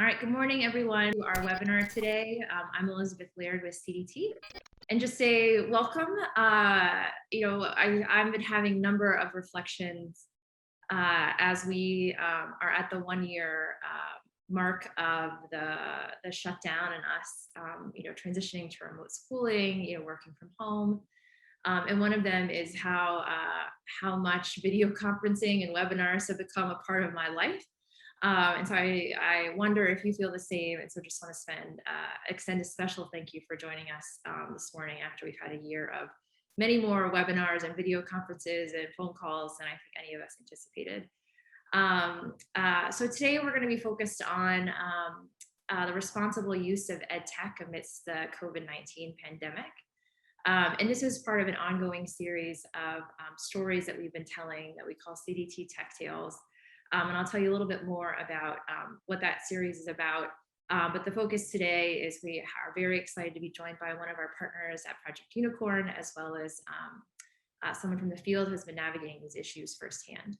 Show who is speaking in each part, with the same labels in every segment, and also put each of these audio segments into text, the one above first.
Speaker 1: All right, good morning, everyone, to our webinar today. I'm Elizabeth Laird with CDT. And just say welcome. I've been having a number of reflections as we are at the 1 year mark of the shutdown and us, transitioning to remote schooling, working from home. And one of them is how much video conferencing and webinars have become a part of my life. And so I wonder if you feel the same. And so just want to extend a special thank you for joining us this morning after we've had a year of many more webinars and video conferences and phone calls than I think any of us anticipated. So today we're going to be focused on the responsible use of EdTech amidst the COVID-19 pandemic. And this is part of an ongoing series of stories that we've been telling that we call CDT Tech Tales. And I'll tell you a little bit more about what that series is about. But the focus today is we are very excited to be joined by one of our partners at Project Unicorn, as well as someone from the field who's been navigating these issues firsthand.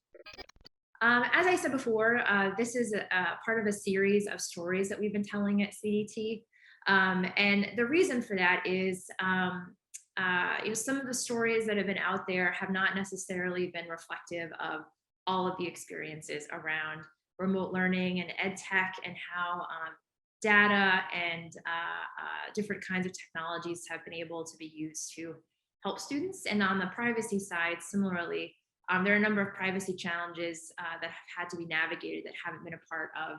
Speaker 1: As I said before, this is a part of a series of stories that we've been telling at CDT. And the reason for that is some of the stories that have been out there have not necessarily been reflective of all of the experiences around remote learning and EdTech and how data and different kinds of technologies have been able to be used to help students. And on the privacy side, similarly, there are a number of privacy challenges that have had to be navigated that haven't been a part of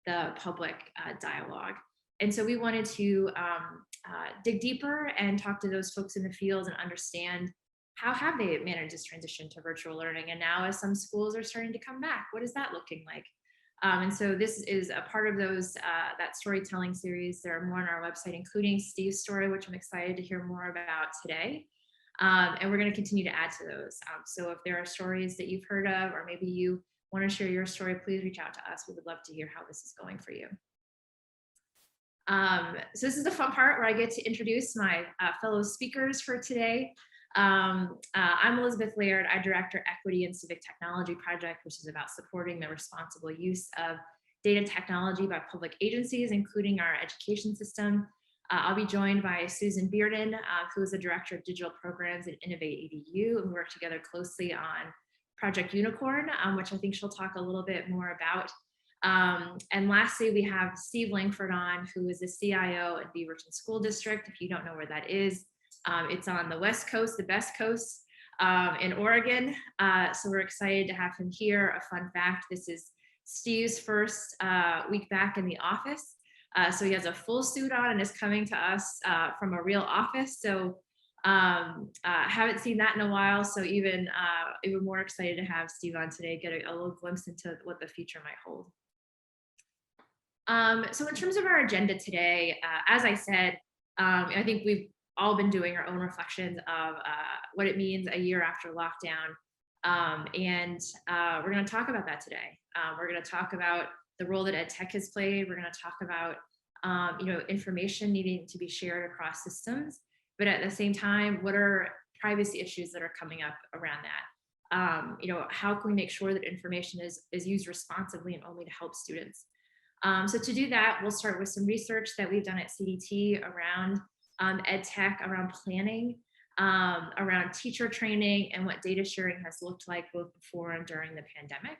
Speaker 1: the public dialogue. And so we wanted to dig deeper and talk to those folks in the field and understand how have they managed this transition to virtual learning? And now as some schools are starting to come back, what is that looking like? And so this is a part of that storytelling series. There are more on our website, including Steve's story, which I'm excited to hear more about today. And we're going to continue to add to those. So if there are stories that you've heard of, or maybe you want to share your story, please reach out to us. We would love to hear how this is going for you. So this is the fun part where I get to introduce my fellow speakers for today. I'm Elizabeth Laird. I direct our Equity and Civic Technology Project, which is about supporting the responsible use of data technology by public agencies, including our education system. I'll be joined by Susan Beaverton, who is the Director of Digital Programs at Innovate EDU, and we work together closely on Project Unicorn, which I think she'll talk a little bit more about. And lastly, we have Steve Langford on, who is the CIO at Beaverton School District. If you don't know where that is, it's on the West Coast, the best coast in Oregon. So we're excited to have him here. A fun fact, this is Steve's first week back in the office. So he has a full suit on and is coming to us from a real office. So haven't seen that in a while. So even more excited to have Steve on today, get a little glimpse into what the future might hold. So in terms of our agenda today, as I said, I think we've all been doing our own reflections of what it means a year after lockdown. And we're going to talk about that today. We're going to talk about the role that EdTech has played. We're going to talk about information needing to be shared across systems, but at the same time, what are privacy issues that are coming up around that? How can we make sure that information is used responsibly and only to help students? So to do that, we'll start with some research that we've done at CDT around EdTech, around planning, around teacher training, and what data sharing has looked like both before and during the pandemic.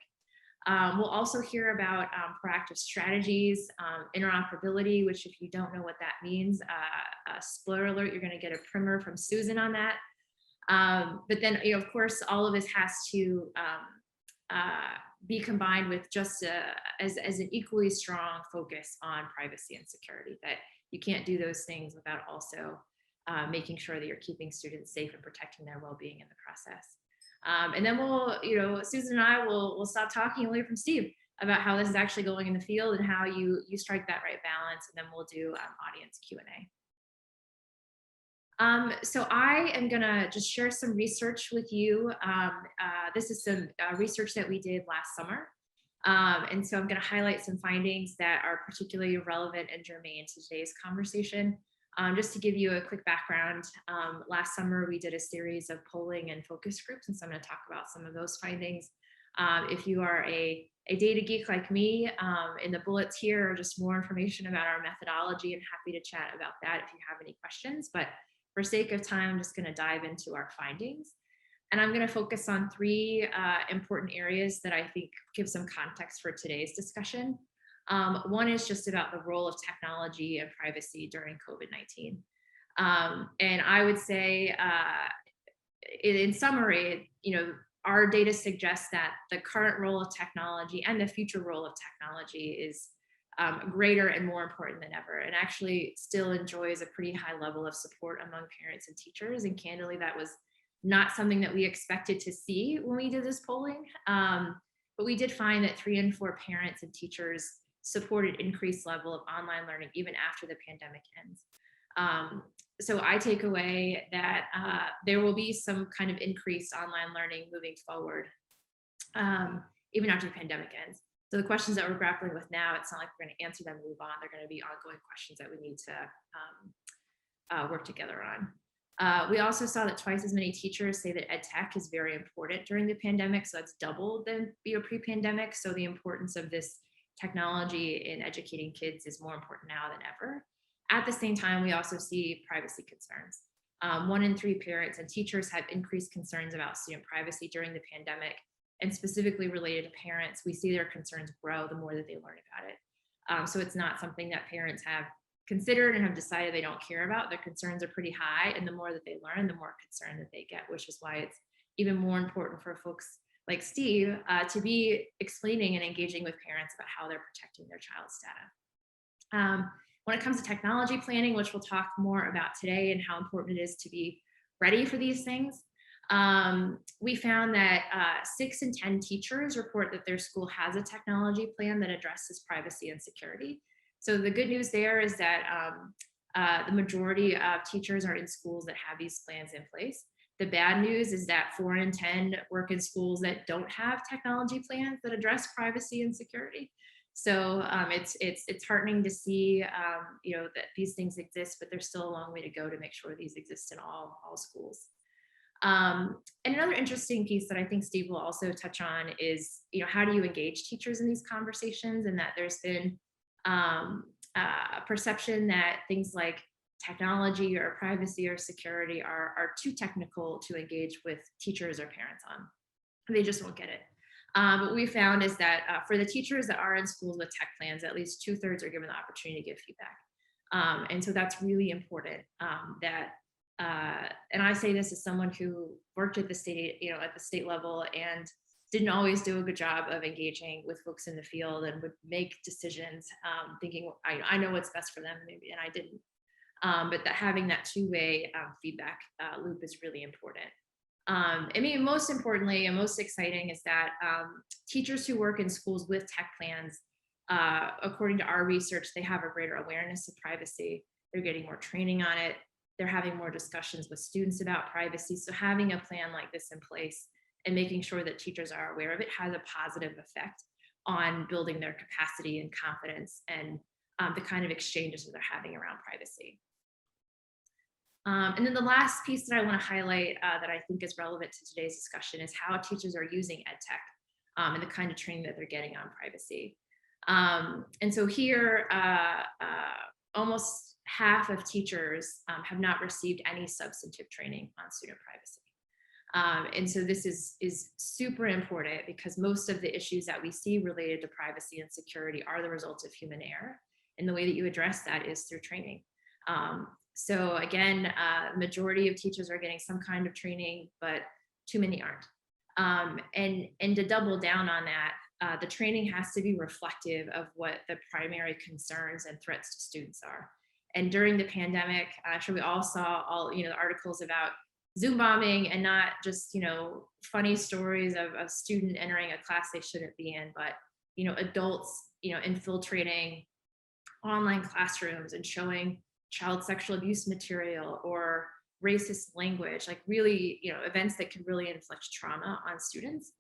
Speaker 1: We'll also hear about proactive strategies, interoperability, which if you don't know what that means, spoiler alert, you're going to get a primer from Susan on that. But then, of course, all of this has to be combined with just as an equally strong focus on privacy and security, that you can't do those things without also making sure that you're keeping students safe and protecting their well-being in the process. And then Susan and I will stop talking and we'll hear from Steve about how this is actually going in the field and how you strike that right balance. And then we'll do audience Q&A. So I am gonna just share some research with you. This is some research that we did last summer. And so I'm gonna highlight some findings that are particularly relevant and germane to today's conversation. Just to give you a quick background, last summer we did a series of polling and focus groups, and so I'm gonna talk about some of those findings. If you are a data geek like me, in the bullets here are just more information about our methodology, and happy to chat about that if you have any questions. But for sake of time, I'm just going to dive into our findings. And I'm going to focus on three important areas that I think give some context for today's discussion. One is just about the role of technology and privacy during COVID-19. And I would say, in summary, our data suggests that the current role of technology and the future role of technology is greater and more important than ever, and actually still enjoys a pretty high level of support among parents and teachers. And candidly, that was not something that we expected to see when we did this polling. But we did find that 3 in 4 parents and teachers supported increased level of online learning even after the pandemic ends. So I take away that there will be some kind of increased online learning moving forward, even after the pandemic ends. So the questions that we're grappling with now, it's not like we're going to answer them and move on. They're going to be ongoing questions that we need to work together on. We also saw that twice as many teachers say that EdTech is very important during the pandemic. So that's doubled than pre-pandemic. So the importance of this technology in educating kids is more important now than ever. At the same time, we also see privacy concerns. 1 in 3 parents and teachers have increased concerns about student privacy during the pandemic, and specifically related to parents, we see their concerns grow the more that they learn about it. So it's not something that parents have considered and have decided they don't care about. Their concerns are pretty high, and the more that they learn, the more concerned that they get, which is why it's even more important for folks like Steve to be explaining and engaging with parents about how they're protecting their child's data. When it comes to technology planning, which we'll talk more about today and how important it is to be ready for these things, we found that 6 in 10 teachers report that their school has a technology plan that addresses privacy and security. So the good news there is that the majority of teachers are in schools that have these plans in place. The bad news is that 4 in 10 work in schools that don't have technology plans that address privacy and security. So it's heartening to see that these things exist, but there's still a long way to go to make sure these exist in all schools. And another interesting piece that I think Steve will also touch on is, how do you engage teachers in these conversations? And that there's been a perception that things like technology or privacy or security are too technical to engage with teachers or parents on. They just won't get it. What we found is that for the teachers that are in schools with tech plans, at least 2/3 are given the opportunity to give feedback. And so that's really important and I say this as someone who worked at the state level and didn't always do a good job of engaging with folks in the field and would make decisions thinking, I know what's best for them, maybe, and I didn't. But having that two-way feedback loop is really important. Most importantly and most exciting is that teachers who work in schools with tech plans, according to our research, they have a greater awareness of privacy. They're getting more training on it. They're having more discussions with students about privacy. So having a plan like this in place and making sure that teachers are aware of it has a positive effect on building their capacity and confidence and the kind of exchanges that they're having around privacy. And then the last piece that I want to highlight that I think is relevant to today's discussion is how teachers are using EdTech and the kind of training that they're getting on privacy. And so here, almost half of teachers have not received any substantive training on student privacy. And so this is super important because most of the issues that we see related to privacy and security are the result of human error. And the way that you address that is through training. So again, majority of teachers are getting some kind of training, but too many aren't. And to double down on that, the training has to be reflective of what the primary concerns and threats to students are. And during the pandemic, I'm sure we all saw the articles about Zoom bombing, and not just, funny stories of a student entering a class they shouldn't be in, but, adults, infiltrating online classrooms and showing child sexual abuse material or racist language, like really, events that can really inflict trauma on students.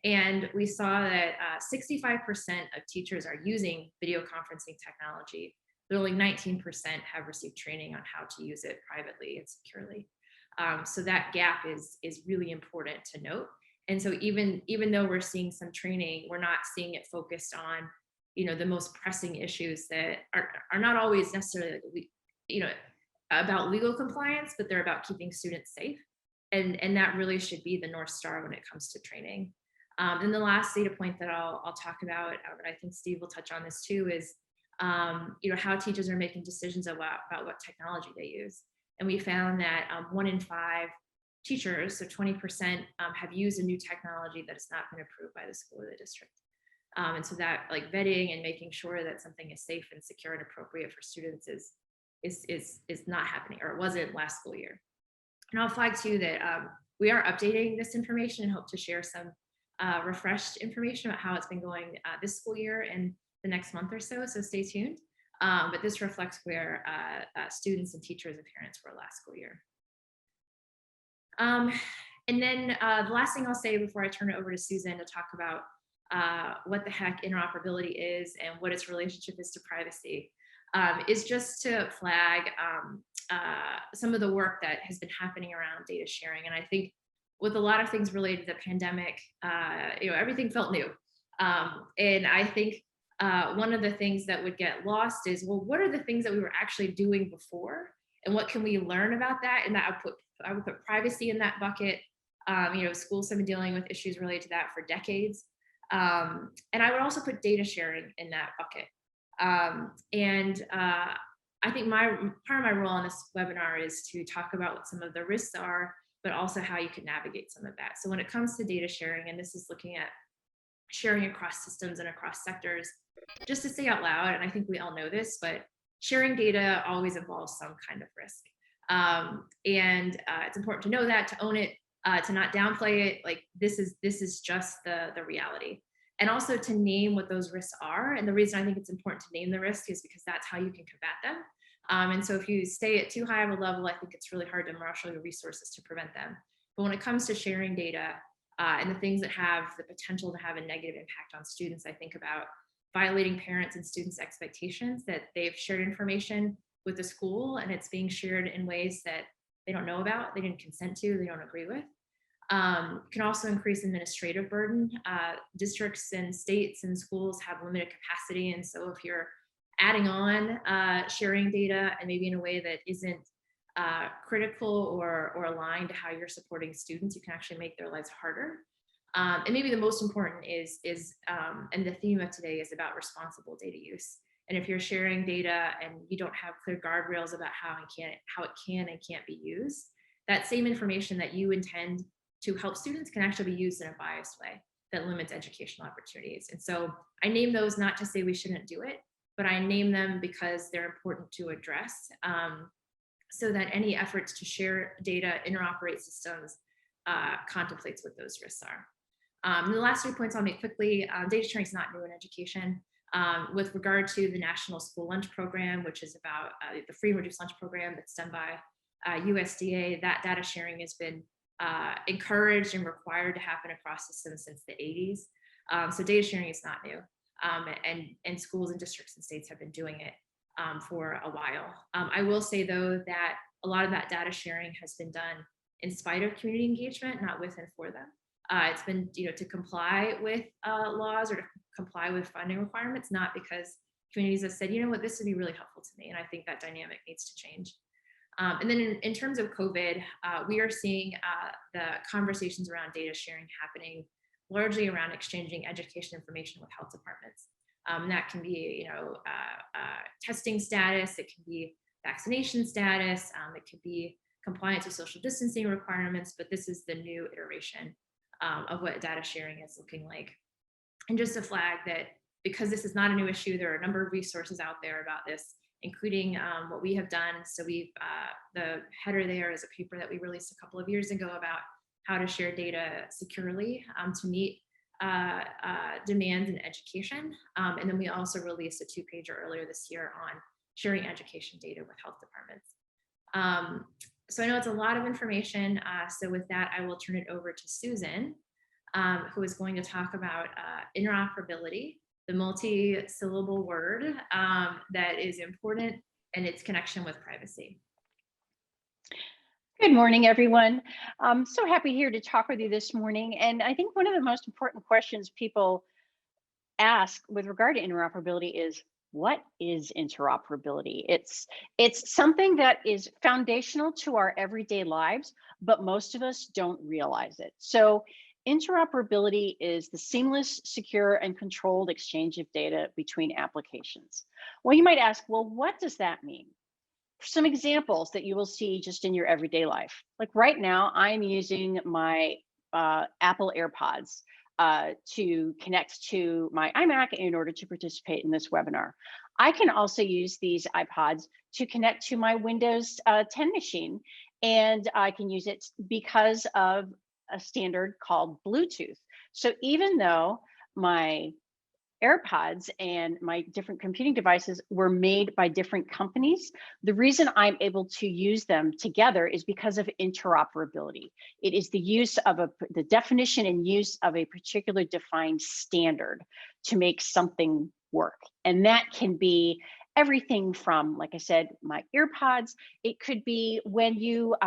Speaker 1: And we saw that 65% of teachers are using video conferencing technology, but only 19% have received training on how to use it privately and securely. So that gap is really important to note. And so even though we're seeing some training, we're not seeing it focused on, the most pressing issues that are not always necessarily, about legal compliance, but they're about keeping students safe. And that really should be the North Star when it comes to training. And the last data point that I'll talk about, and I think Steve will touch on this too, is how teachers are making decisions about what technology they use. And we found that 1 in 5 teachers, so 20%, have used a new technology that has not been approved by the school or the district. And so that, like, vetting and making sure that something is safe and secure and appropriate for students is not happening, or it wasn't last school year. And I'll flag too that we are updating this information and hope to share some refreshed information about how it's been going this school year and the next month or so. So stay tuned. But this reflects where students and teachers and parents were last school year. And then the last thing I'll say before I turn it over to Susan to talk about what the heck interoperability is and what its relationship is to privacy, is just to flag some of the work that has been happening around data sharing. And I think with a lot of things related to the pandemic, everything felt new. And I think one of the things that would get lost is, well, what are the things that we were actually doing before, and what can we learn about that? And that I would put privacy in that bucket. Schools have been dealing with issues related to that for decades. And I would also put data sharing in that bucket. I think part of my role on this webinar is to talk about what some of the risks are, but also how you can navigate some of that. So when it comes to data sharing, and this is looking at sharing across systems and across sectors, just to say out loud, and I think we all know this, but sharing data always involves some kind of risk. It's important to know that, to own it, to not downplay it. Like, this is just the reality. And also to name what those risks are. And the reason I think it's important to name the risk is because that's how you can combat them. And so if you stay at too high of a level, I think it's really hard to marshal your resources to prevent them. But when it comes to sharing data and the things that have the potential to have a negative impact on students, I think about violating parents' and students' expectations that they've shared information with the school and it's being shared in ways that they don't know about, they didn't consent to, they don't agree with. Can also increase administrative burden. Districts and states and schools have limited capacity. And so if you're adding on sharing data and maybe in a way that isn't critical or aligned to how you're supporting students, you can actually make their lives harder. And maybe the most important is and the theme of today is about responsible data use. And if you're sharing data and you don't have clear guardrails about how it can and can't be used, that same information that you intend to help students can actually be used in a biased way that limits educational opportunities. And so I name those not to say we shouldn't do it, but I name them because they're important to address so that any efforts to share data, interoperate systems, contemplates what those risks are. And the last 3 points I'll make quickly, data sharing is not new in education. With regard to the National School Lunch Program, which is about the free and reduced lunch program that's done by USDA, that data sharing has been encouraged and required to happen across systems since the 80s. So data sharing is not new. And schools and districts and states have been doing it for a while. I will say though that a lot of that data sharing has been done in spite of community engagement, not with and for them. It's been to comply with laws or to comply with funding requirements, not because communities have said, this would be really helpful to me. And I think that dynamic needs to change. And then in terms of COVID, we are seeing the conversations around data sharing happening largely around exchanging education information with health departments. And that can be, testing status, it can be vaccination status, it could be compliance with social distancing requirements, but this is the new iteration of what data sharing is looking like. And just to flag that because this is not a new issue, there are a number of resources out there about this, including what we have done. So the header there is a paper that we released a couple of years ago about how to share data securely to meet demands in education. And then we also released a 2-pager earlier this year on sharing education data with health departments. So I know it's a lot of information. So with that, I will turn it over to Susan, who is going to talk about interoperability, the multi-syllable word that is important and its connection with privacy.
Speaker 2: Good morning, everyone. I'm so happy here to talk with you this morning. And I think one of the most important questions people ask with regard to interoperability is, what is interoperability? It's something that is foundational to our everyday lives, but most of us don't realize it. So interoperability is the seamless, secure, and controlled exchange of data between applications. Well, you might ask, well, what does that mean? Some examples that you will see just in your everyday life. Like right now, I'm using my Apple AirPods to connect to my iMac in order to participate in this webinar. I can also use these iPods to connect to my Windows 10 machine, and I can use it because of a standard called Bluetooth. So even though my AirPods and my different computing devices were made by different companies, the reason I'm able to use them together is because of interoperability. It is the use of the definition and use of a particular defined standard to make something work. And that can be everything from, like I said, my earpods. It could be when you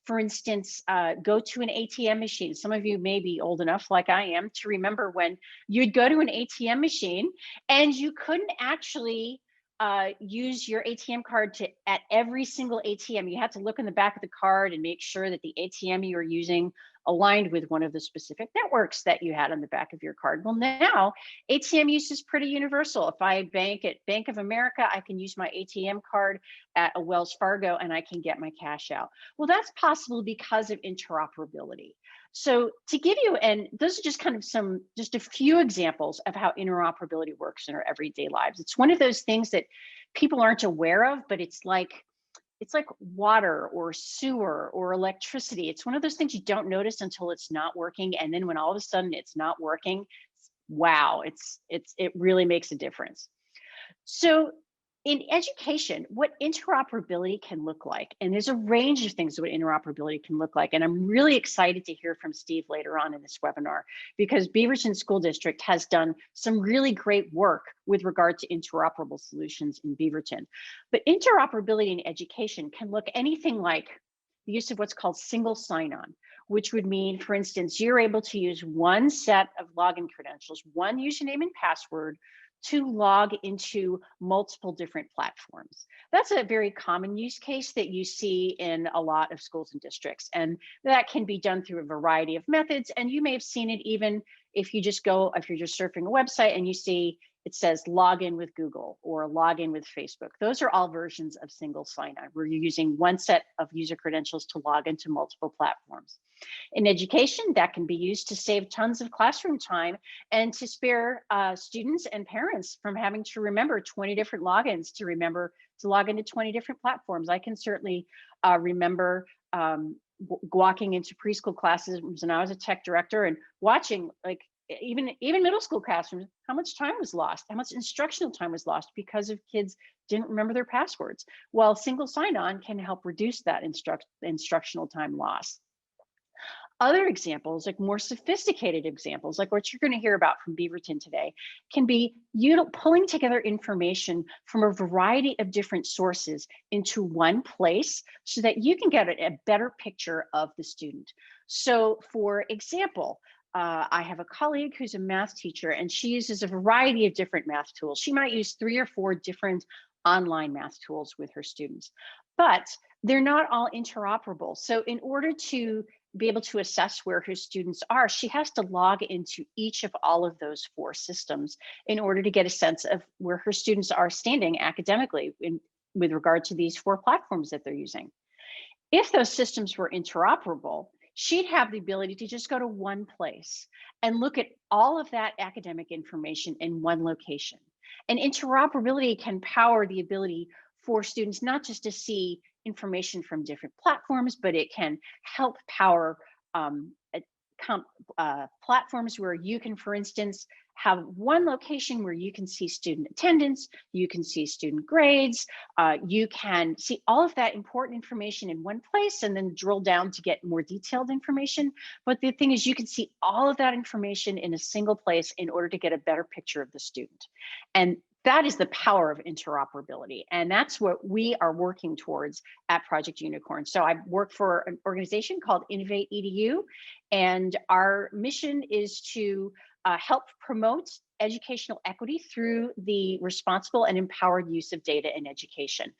Speaker 2: for instance, go to an ATM machine. Some of you may be old enough, like I am, to remember when you'd go to an ATM machine and you couldn't actually use your ATM card at every single ATM. You had to look in the back of the card and make sure that the ATM you were using aligned with one of the specific networks that you had on the back of your card. Well, now ATM use is pretty universal. If I bank at Bank of America, I can use my ATM card at a Wells Fargo and I can get my cash out. Well, that's possible because of interoperability. So to give you, and those are just kind of just a few examples of how interoperability works in our everyday lives. It's one of those things that people aren't aware of, but it's like water or sewer or electricity. It's one of those things you don't notice until it's not working. And then when all of a sudden it's not working, wow, it really makes a difference. So in education, what interoperability can look like, and there's a range of things what interoperability can look like. And I'm really excited to hear from Steve later on in this webinar, because Beaverton School District has done some really great work with regard to interoperable solutions in Beaverton. But interoperability in education can look anything like the use of what's called single sign-on, which would mean, for instance, you're able to use one set of login credentials, one username and password, to log into multiple different platforms. That's a very common use case that you see in a lot of schools and districts. And that can be done through a variety of methods. And you may have seen it even if you're just surfing a website and you see it says login with Google or login with Facebook. Those are all versions of single sign-on, where you're using one set of user credentials to log into multiple platforms. In education, that can be used to save tons of classroom time and to spare students and parents from having to remember 20 different logins to log into 20 different platforms. I can certainly remember walking into preschool classes when I was a tech director and watching, like, even middle school classrooms, how much time was lost, how much instructional time was lost because of kids didn't remember their passwords. Well, single sign-on can help reduce that instructional time loss. Other examples, like more sophisticated examples, like what you're going to hear about from Beaverton today, can be pulling together information from a variety of different sources into one place so that you can get a better picture of the student. So for example, I have a colleague who's a math teacher, and she uses a variety of different math tools. She might use 3 or 4 different online math tools with her students, but they're not all interoperable. So in order to be able to assess where her students are, she has to log into each of all of those 4 systems in order to get a sense of where her students are standing academically with regard to these 4 platforms that they're using. If those systems were interoperable, she'd have the ability to just go to one place and look at all of that academic information in one location. And interoperability can power the ability for students not just to see information from different platforms, but it can help power platforms where you can, for instance, have one location where you can see student attendance, you can see student grades, you can see all of that important information in one place and then drill down to get more detailed information. But the thing is, you can see all of that information in a single place in order to get a better picture of the student. And That is the power of interoperability. And that's what we are working towards at Project Unicorn. So I work for an organization called Innovate EDU, and our mission is to help promote educational equity through the responsible and empowered use of data in education.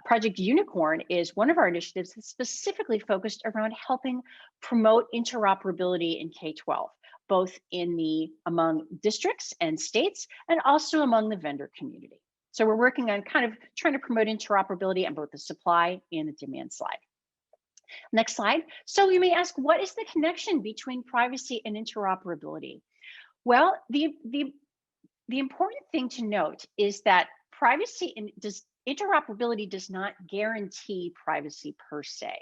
Speaker 2: Project Unicorn is one of our initiatives that's specifically focused around helping promote interoperability in K-12, both among districts and states, and also among the vendor community. So we're working on kind of trying to promote interoperability on both the supply and the demand side. Next slide. So you may ask, what is the connection between privacy and interoperability? Well, the important thing to note is that interoperability does not guarantee privacy per se,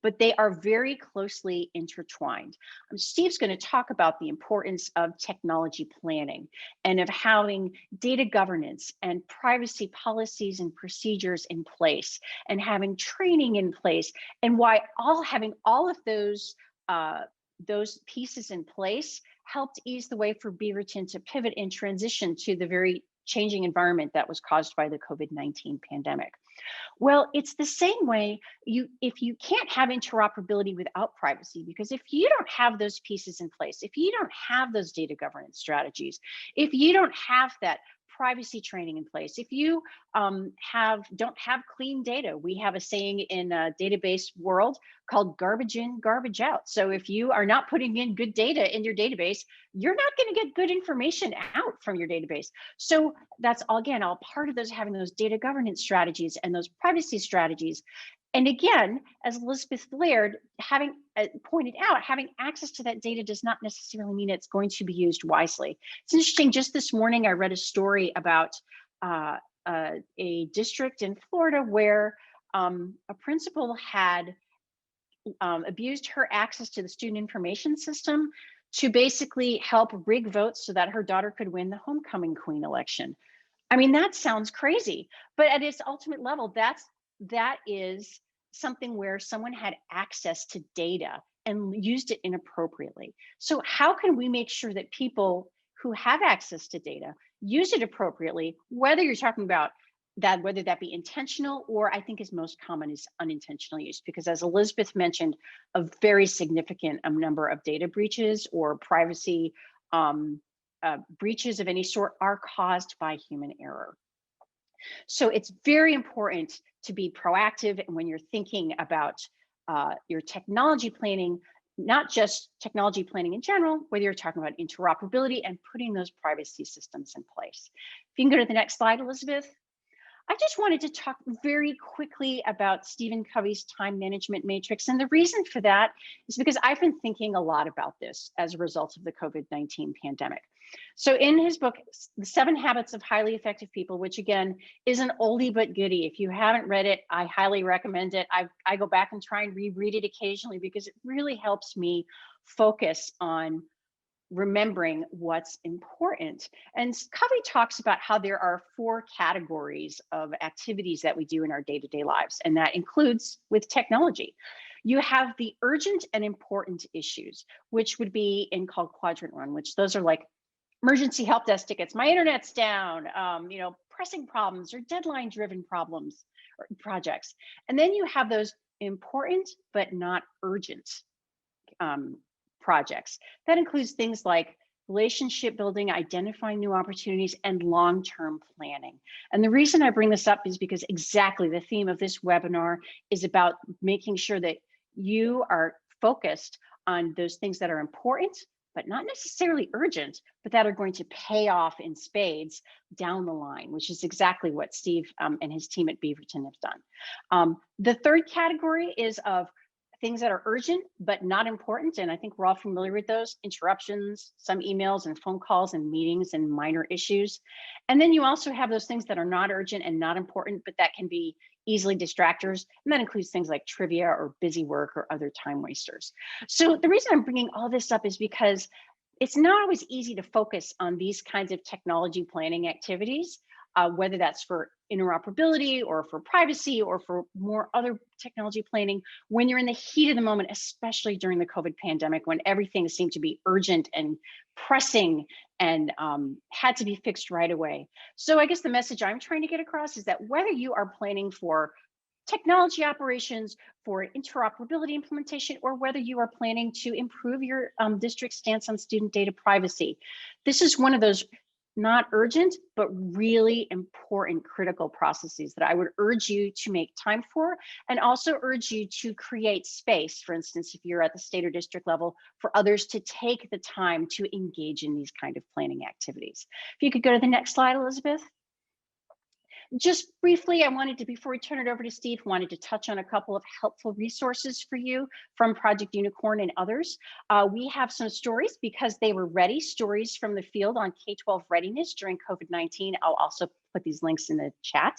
Speaker 2: but they are very closely intertwined. Steve's going to talk about the importance of technology planning and of having data governance and privacy policies and procedures in place and having training in place, and why having all of those pieces in place helped ease the way for Beaverton to pivot and transition to the very changing environment that was caused by the COVID-19 pandemic. Well, it's the same way if you can't have interoperability without privacy, because if you don't have those pieces in place, if you don't have those data governance strategies, if you don't have that privacy training in place, if you don't have clean data, we have a saying in a database world called garbage in, garbage out. So if you are not putting in good data in your database, you're not going to get good information out from your database. So that's all part of having those data governance strategies and those privacy strategies. And again, as Elizabeth Laird pointed out, having access to that data does not necessarily mean it's going to be used wisely. It's interesting, just this morning, I read a story about a district in Florida where a principal had abused her access to the student information system to basically help rig votes so that her daughter could win the homecoming queen election. I mean, that sounds crazy, but at its ultimate level, that is something where someone had access to data and used it inappropriately. So how can we make sure that people who have access to data use it appropriately, whether you're talking about that, whether that be intentional, or I think is most common is unintentional use, because as Elizabeth mentioned, a very significant number of data breaches or privacy breaches of any sort are caused by human error. So it's very important to be proactive when you're thinking about your technology planning, not just technology planning in general, whether you're talking about interoperability and putting those privacy systems in place. If you can go to the next slide, Elizabeth. I just wanted to talk very quickly about Stephen Covey's time management matrix. And the reason for that is because I've been thinking a lot about this as a result of the COVID-19 pandemic. So in his book, The 7 Habits of Highly Effective People, which again is an oldie but goodie. If you haven't read it, I highly recommend it. I go back and try and reread it occasionally because it really helps me focus on remembering what's important. And Covey talks about how there are 4 categories of activities that we do in our day-to-day lives, and that includes with technology. You have the urgent and important issues, which would be called quadrant 1, which those are like emergency help desk tickets, my internet's down, pressing problems or deadline driven problems or projects. And then you have those important but not urgent projects. That includes things like relationship building, identifying new opportunities, and long-term planning. And the reason I bring this up is because exactly the theme of this webinar is about making sure that you are focused on those things that are important, but not necessarily urgent, but that are going to pay off in spades down the line, which is exactly what Steve and his team at Beaverton have done. The third category is of things that are urgent, but not important. And I think we're all familiar with those: interruptions, some emails and phone calls and meetings and minor issues. And then you also have those things that are not urgent and not important, but that can be easily distractors. And that includes things like trivia or busy work or other time wasters. So the reason I'm bringing all this up is because it's not always easy to focus on these kinds of technology planning activities whether that's for interoperability or for privacy or for more other technology planning, when you're in the heat of the moment, especially during the COVID pandemic, when everything seemed to be urgent and pressing and had to be fixed right away. So I guess the message I'm trying to get across is that whether you are planning for technology operations, for interoperability implementation, or whether you are planning to improve your district's stance on student data privacy, this is one of those not urgent, but really important critical processes that I would urge you to make time for, and also urge you to create space, for instance, if you're at the state or district level, for others to take the time to engage in these kind of planning activities. If you could go to the next slide, Elizabeth. Just briefly, I wanted to, before we turn it over to Steve, wanted to touch on a couple of helpful resources for you from Project Unicorn and others. We have some stories because they were ready, stories from the field on K-12 readiness during COVID-19. I'll also put these links in the chat.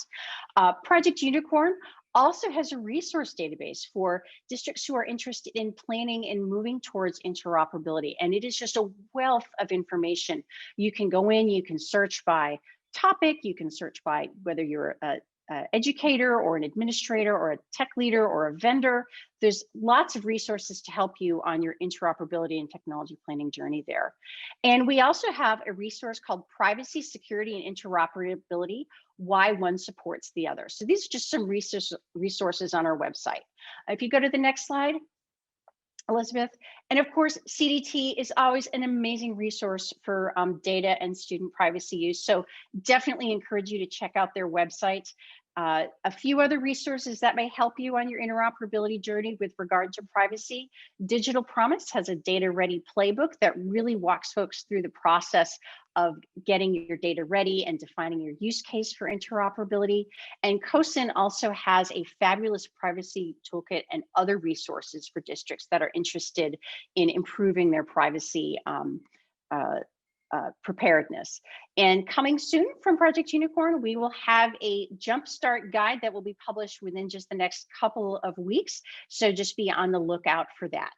Speaker 2: Project Unicorn also has a resource database for districts who are interested in planning and moving towards interoperability. And it is just a wealth of information. You can go in, you can search by topic, you can search by whether you're a educator or an administrator or a tech leader or a vendor. There's lots of resources to help you on your interoperability and technology planning journey there. And we also have a resource called Privacy, Security, and Interoperability, Why One Supports the Other. So these are just some resources on our website. If you go to the next slide, Elizabeth. And of course, CDT is always an amazing resource for data and student privacy use. So definitely encourage you to check out their website. A few other resources that may help you on your interoperability journey with regard to privacy. Digital Promise has a data ready playbook that really walks folks through the process of getting your data ready and defining your use case for interoperability. And COSIN also has a fabulous privacy toolkit and other resources for districts that are interested in improving their privacy preparedness. And coming soon from Project Unicorn, we will have a jumpstart guide that will be published within just the next couple of weeks. So just be on the lookout for that.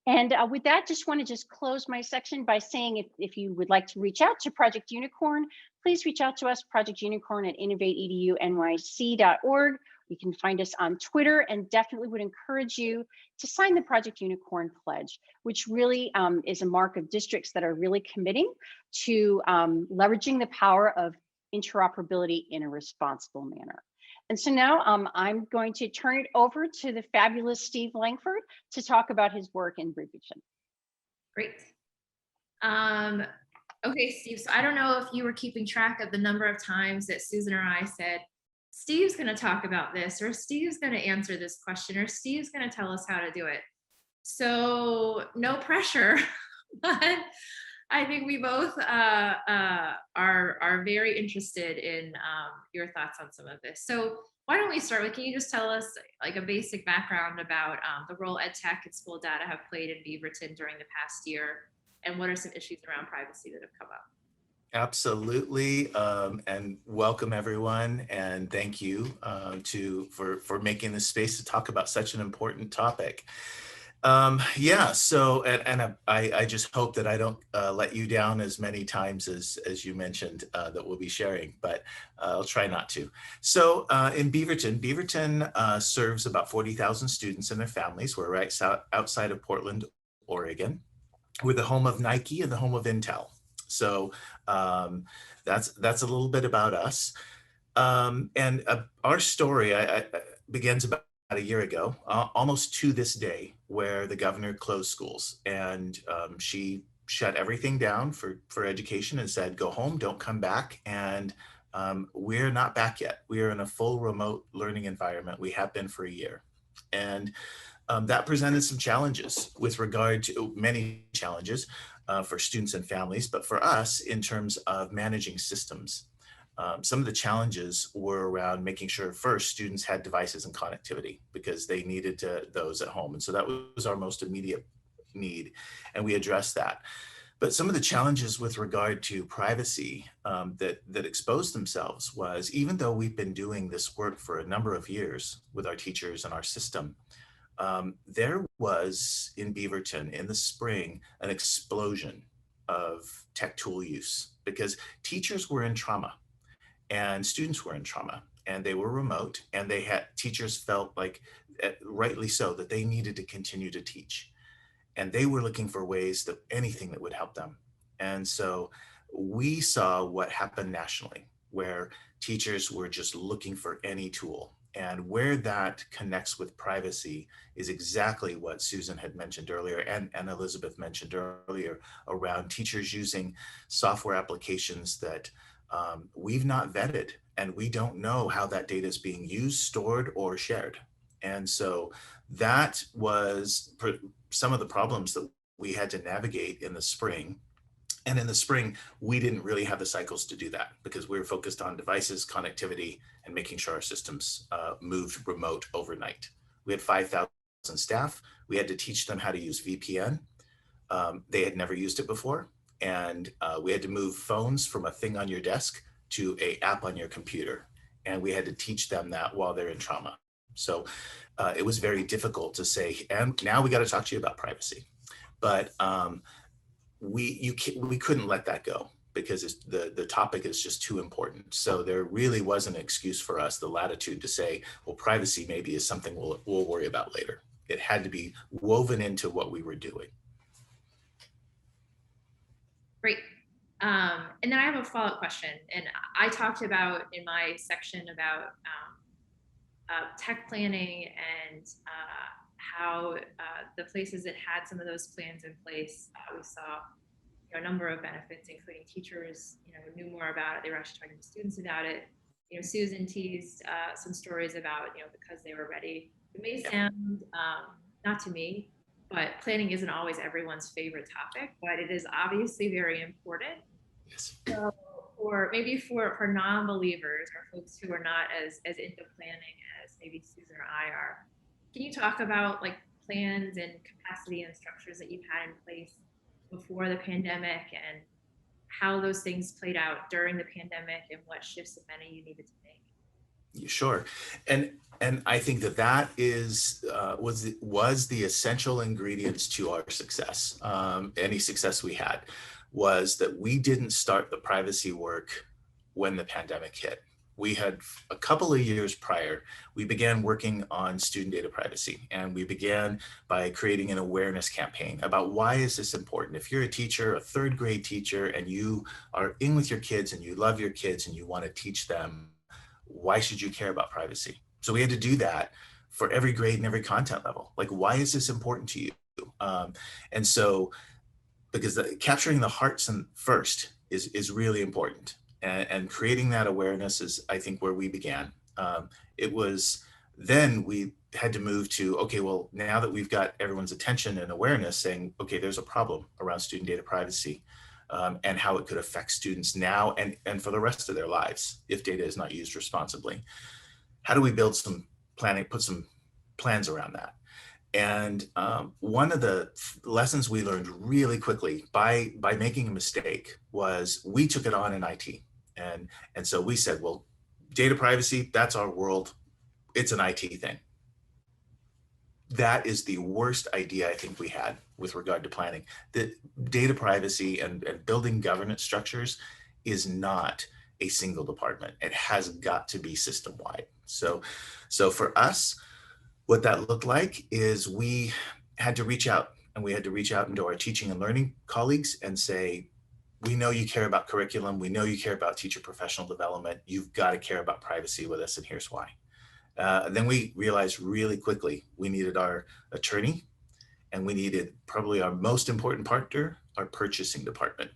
Speaker 2: And with that, just want to close my section by saying if you would like to reach out to Project Unicorn, please reach out to us, Project Unicorn at innovateedunyc.org. You can find us on Twitter, and definitely would encourage you to sign the Project Unicorn Pledge, which really is a mark of districts that are really committing to leveraging the power of interoperability in a responsible manner. And so now I'm going to turn it over to the fabulous Steve Langford to talk about his work in Beaverton.
Speaker 1: Great. Okay, Steve, so I don't know if you were keeping track of the number of times that Susan or I said, Steve's going to talk about this, or Steve's going to answer this question, or Steve's going to tell us how to do it. So no pressure, but I think we both are very interested in your thoughts on some of this. So why don't we start with, can you just tell us like a basic background about the role EdTech and school data have played in Beaverton during the past year, and what are some issues around privacy that have come up?
Speaker 3: Absolutely, and welcome everyone, and thank you for making this space to talk about such an important topic. Yeah, so I just hope that I don't let you down as many times as you mentioned that we'll be sharing, but I'll try not to. So in Beaverton serves about 40,000 students and their families. We're right outside of Portland, Oregon. We're the home of Nike and the home of Intel. So that's a little bit about us. And our story begins about a year ago, almost to this day, where the governor closed schools, and she shut everything down for education and said, go home, don't come back. And we're not back yet. We are in a full remote learning environment. We have been for a year. And that presented some challenges with regard to many challenges for students and families, but for us in terms of managing systems. Some of the challenges were around making sure first students had devices and connectivity because they needed those at home. And so that was our most immediate need, and we addressed that. But some of the challenges with regard to privacy that exposed themselves was, even though we've been doing this work for a number of years with our teachers and our system, there was in Beaverton in the spring an explosion of tech tool use because teachers were in trauma. and students were in trauma, and they were remote, and they had teachers felt like, rightly so, that they needed to continue to teach, and they were looking for ways that anything that would help them. And so we saw what happened nationally, where teachers were just looking for any tool. And where that connects with privacy is exactly what Susan had mentioned earlier, and Elizabeth mentioned earlier, around teachers using software applications that we've not vetted, and we don't know how that data is being used, stored, or shared. And so that was some of the problems that we had to navigate in the spring. And in the spring, we didn't really have the cycles to do that because we were focused on devices, connectivity, and making sure our systems moved remote overnight. We had 5,000 staff. We had to teach them how to use VPN. They had never used it before. And we had to move phones from a thing on your desk to an app on your computer. And we had to teach them that while they're in trauma. So it was very difficult to say, and now we got to talk to you about privacy. But we couldn't let that go because the topic is just too important. So there really wasn't an excuse for us, the latitude to say, well, privacy maybe is something we'll worry about later. It had to be woven into what we were doing.
Speaker 1: Great. And then I have a follow-up question. And I talked about in my section about tech planning and how the places that had some of those plans in place, we saw a number of benefits, including teachers, knew more about it. They were actually talking to students about it. Susan teased some stories about, because they were ready. It may sound, not to me, but planning isn't always everyone's favorite topic, but it is obviously very important.
Speaker 3: Yes.
Speaker 1: So, or maybe for non-believers or folks who are not as into planning as maybe Susan or I are, can you talk about like plans and capacity and structures that you've had in place before the pandemic and how those things played out during the pandemic and what shifts, if any, you needed to make?
Speaker 3: Sure. And I think that is was the essential ingredients to our success. Any success we had was that we didn't start the privacy work when the pandemic hit. We had a couple of years prior, we began working on student data privacy, and we began by creating an awareness campaign about why is this important. If you're a teacher, a third grade teacher, and you are in with your kids and you love your kids and you want to teach them, why should you care about privacy? So we had to do that for every grade and every content level. Like, why is this important to you? And so, because capturing the hearts first is really important. And creating that awareness is, I think, where we began. It was then we had to move to, okay, well, now that we've got everyone's attention and awareness saying, okay, there's a problem around student data privacy and how it could affect students now and for the rest of their lives if data is not used responsibly. How do we build some planning, put some plans around that? And one of the lessons we learned really quickly by making a mistake was we took it on in IT. And so we said, well, data privacy, that's our world. It's an IT thing. That is the worst idea I think we had with regard to planning. The data privacy and building governance structures is not a single department. It has got to be system-wide. So for us, what that looked like is we had to reach out, and we had to reach out into our teaching and learning colleagues and say, we know you care about curriculum. We know you care about teacher professional development. You've got to care about privacy with us, and here's why. Then we realized really quickly we needed our attorney, and we needed probably our most important partner, our purchasing department.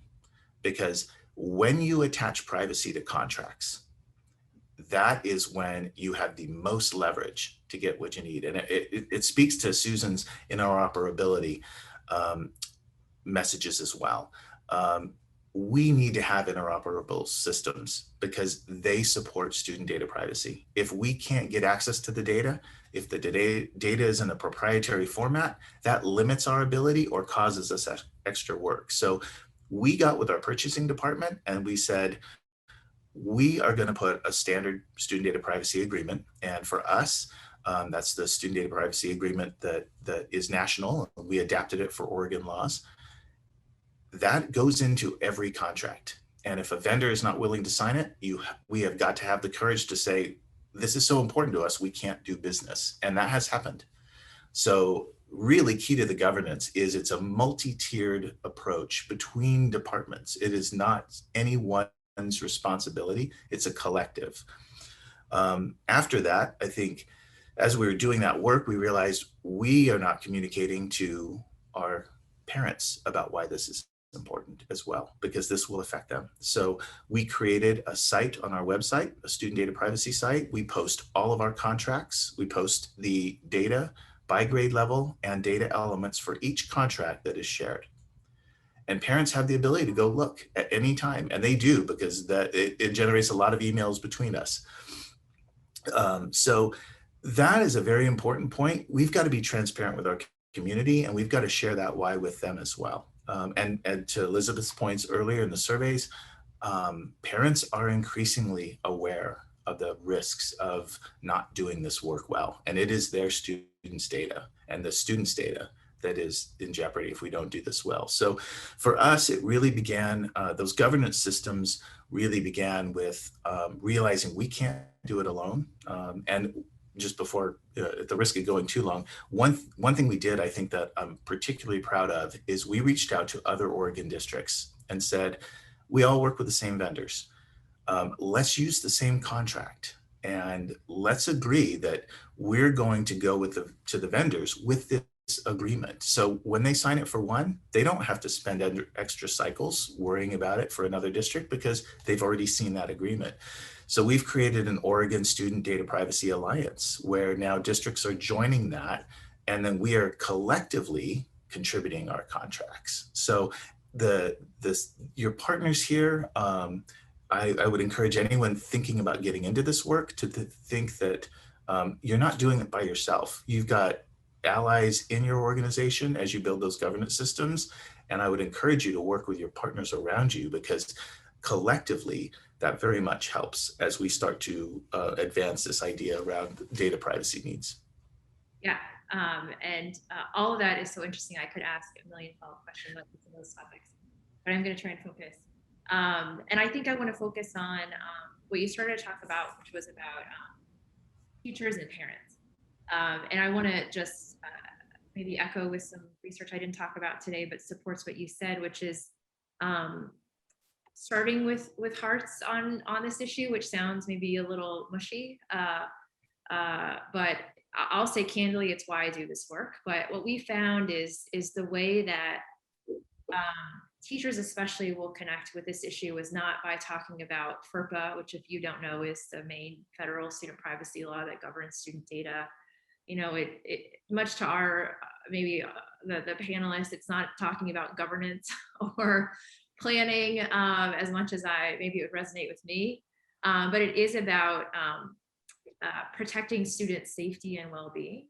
Speaker 3: Because when you attach privacy to contracts, that is when you have the most leverage to get what you need. And it speaks to Susan's interoperability messages as well. We need to have interoperable systems because they support student data privacy. If we can't get access to the data, if the data is in a proprietary format, that limits our ability or causes us extra work. So we got with our purchasing department and we said, we are going to put a standard student data privacy agreement. And for us, that's the student data privacy agreement that is national. We adapted it for Oregon laws. That goes into every contract. And if a vendor is not willing to sign it, we have got to have the courage to say, this is so important to us, we can't do business. And that has happened. So really key to the governance is it's a multi-tiered approach between departments. It is not anyone's responsibility, it's a collective. After that, I think as we were doing that work, we realized we are not communicating to our parents about why this is important as well, because this will affect them. So we created a site on our website, a student data privacy site. We post all of our contracts. We post the data by grade level and data elements for each contract that is shared. And parents have the ability to go look at any time, and they do, because it generates a lot of emails between us. So that is a very important point. We've got to be transparent with our community, and we've got to share that why with them as well. And to Elizabeth's points earlier in the surveys, parents are increasingly aware of the risks of not doing this work well. And it is their students' data and the students' data that is in jeopardy if we don't do this well. So for us, it really began, those governance systems really began with realizing we can't do it alone. And just before, at the risk of going too long, one thing we did, I think that I'm particularly proud of, is we reached out to other Oregon districts and said, we all work with the same vendors. Let's use the same contract, and let's agree that we're going to go to the vendors with this agreement. So when they sign it for one, they don't have to spend extra cycles worrying about it for another district, because they've already seen that agreement. So we've created an Oregon Student Data Privacy Alliance, where now districts are joining that, and then we are collectively contributing our contracts. So your partners here, I would encourage anyone thinking about getting into this work to think that you're not doing it by yourself. You've got allies in your organization as you build those governance systems. And I would encourage you to work with your partners around you, because collectively, that very much helps as we start to advance this idea around data privacy needs.
Speaker 1: Yeah, and all of that is so interesting. I could ask a million follow-up questions about each of those topics, but I'm going to try and focus. And I think I want to focus on what you started to talk about, which was about teachers and parents. And I want to just maybe echo with some research I didn't talk about today, but supports what you said, which is starting with hearts on this issue, which sounds maybe a little mushy, but I'll say candidly, it's why I do this work. But what we found is the way that teachers especially will connect with this issue is not by talking about FERPA, which, if you don't know, is the main federal student privacy law that governs student data. You know, it much to our maybe the panelists, it's not talking about governance or planning as much as maybe it would resonate with me, but it is about protecting student safety and well-being.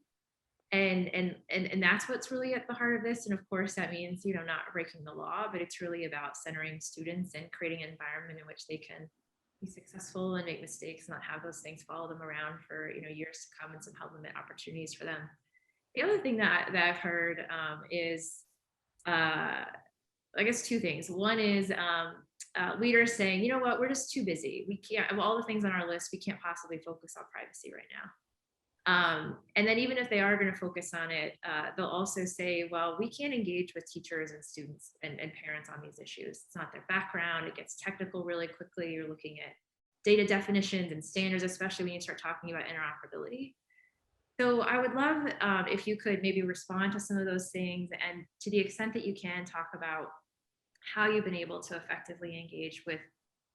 Speaker 1: And that's what's really at the heart of this. And of course, that means, you know, not breaking the law, but it's really about centering students and creating an environment in which they can be successful and make mistakes, not have those things follow them around for, you know, years to come, and some help limit opportunities for them. The other thing that I've heard is, I guess, two things. One is leaders saying, you know what, we're just too busy. We can't, of all the things on our list, we can't possibly focus on privacy right now. And then even if they are going to focus on it, they'll also say, well, we can't engage with teachers and students and parents on these issues. It's not their background. It gets technical really quickly. You're looking at data definitions and standards, especially when you start talking about interoperability. So I would love if you could maybe respond to some of those things, and to the extent that you can, talk about how you've been able to effectively engage with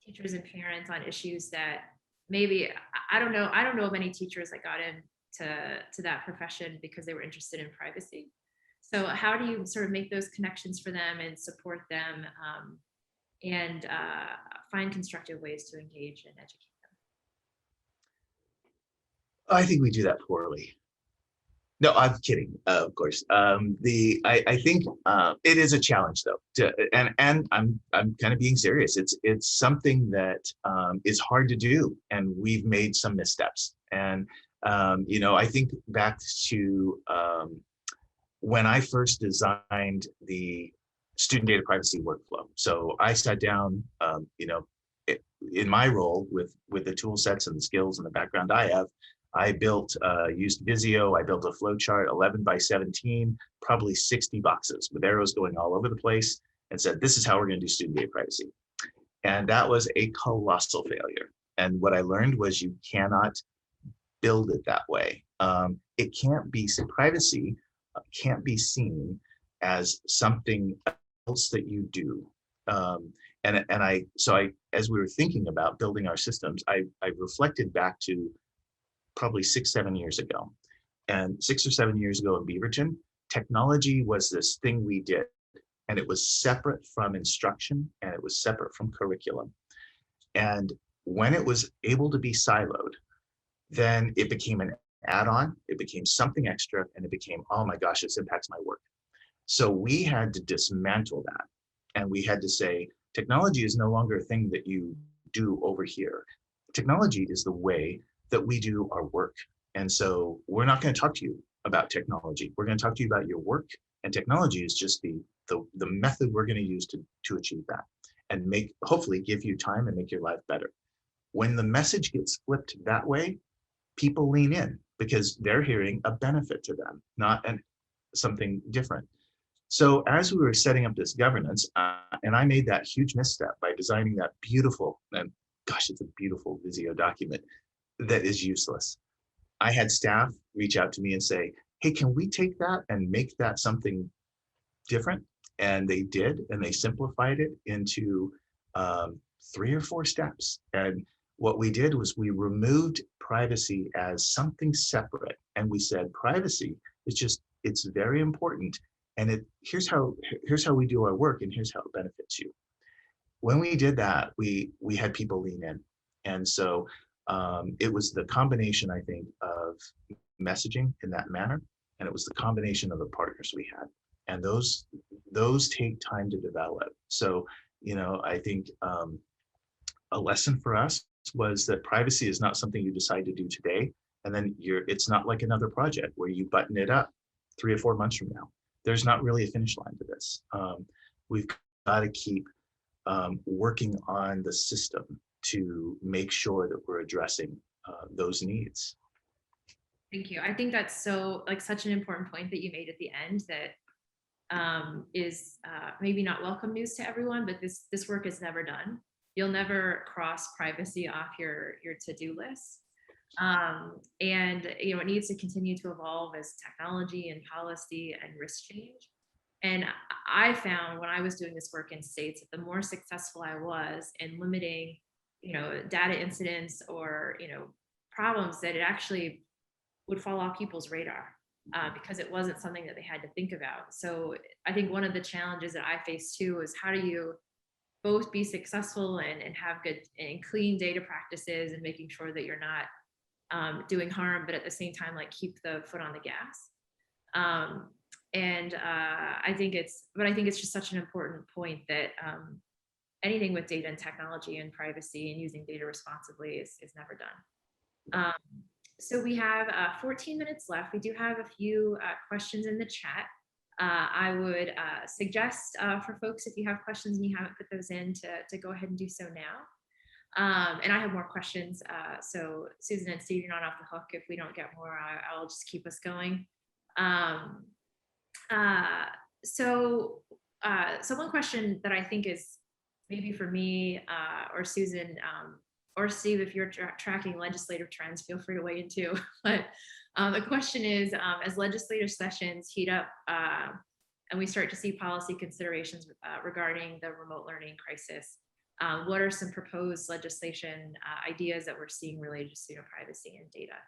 Speaker 1: teachers and parents on issues that maybe, I don't know of any teachers that got into that profession because they were interested in privacy. So how do you sort of make those connections for them and support them and find constructive ways to engage and educate them?
Speaker 3: I think we do that poorly. No, I'm kidding, of course. I think it is a challenge, though, and I'm kind of being serious. It's something that is hard to do, and we've made some missteps. And you know, I think back to when I first designed the student data privacy workflow. So I sat down, in my role with the tool sets and the skills and the background I have, I used Visio, I built a flow chart, 11 by 17, probably 60 boxes with arrows going all over the place, and said, this is how we're going to do student data privacy. And that was a colossal failure. And what I learned was you cannot build it that way. It can't be, privacy can't be seen as something else that you do. As we were thinking about building our systems, I reflected back to probably 6-7 years ago. And 6 or 7 years ago in Beaverton, technology was this thing we did, and it was separate from instruction, and it was separate from curriculum. And when it was able to be siloed, then it became an add-on, it became something extra, and it became, oh my gosh, this impacts my work. So we had to dismantle that. And we had to say, technology is no longer a thing that you do over here. Technology is the way that we do our work. And so we're not going to talk to you about technology. We're going to talk to you about your work. And technology is just the method we're going to use to achieve that, and hopefully give you time and make your life better. When the message gets flipped that way, people lean in because they're hearing a benefit to them, not something different. So as we were setting up this governance, and I made that huge misstep by designing that beautiful, and gosh, it's a beautiful Visio document that is useless. I had staff reach out to me and say, hey, can we take that and make that something different? And they did, and they simplified it into 3 or 4 steps. And what we did was we removed privacy as something separate. And we said, privacy is it's very important. And here's how we do our work, and here's how it benefits you. When we did that, we had people lean in. And so it was the combination, I think, of messaging in that manner, and it was the combination of the partners we had. And those take time to develop. So, I think a lesson for us was that privacy is not something you decide to do today, and then it's not like another project where you button it up 3 or 4 months from now. There's not really a finish line to this. We've got to keep working on the system to make sure that we're addressing those needs.
Speaker 1: Thank you. I think that's such an important point that you made at the end that is maybe not welcome news to everyone, but this work is never done. You'll never cross privacy off your to-do list. And it needs to continue to evolve as technology and policy and risk change. And I found when I was doing this work in states that the more successful I was in limiting, data incidents or, problems, that it actually would fall off people's radar because it wasn't something that they had to think about. So I think one of the challenges that I face too is how do you both be successful and have good and clean data practices and making sure that you're not doing harm, but at the same time, keep the foot on the gas. I think it's just such an important point that anything with data and technology and privacy and using data responsibly is never done. So we have 14 minutes left. We do have a few questions in the chat. I would suggest for folks, if you have questions and you haven't put those in, to go ahead and do so now. And I have more questions. So Susan and Steve, you're not off the hook. If we don't get more, I'll just keep us going. So one question that I think is maybe for me or Susan or Steve, if you're tracking legislative trends, feel free to weigh in too. But the question is, as legislative sessions heat up and we start to see policy considerations regarding the remote learning crisis, what are some proposed legislation ideas that we're seeing related to student privacy and data?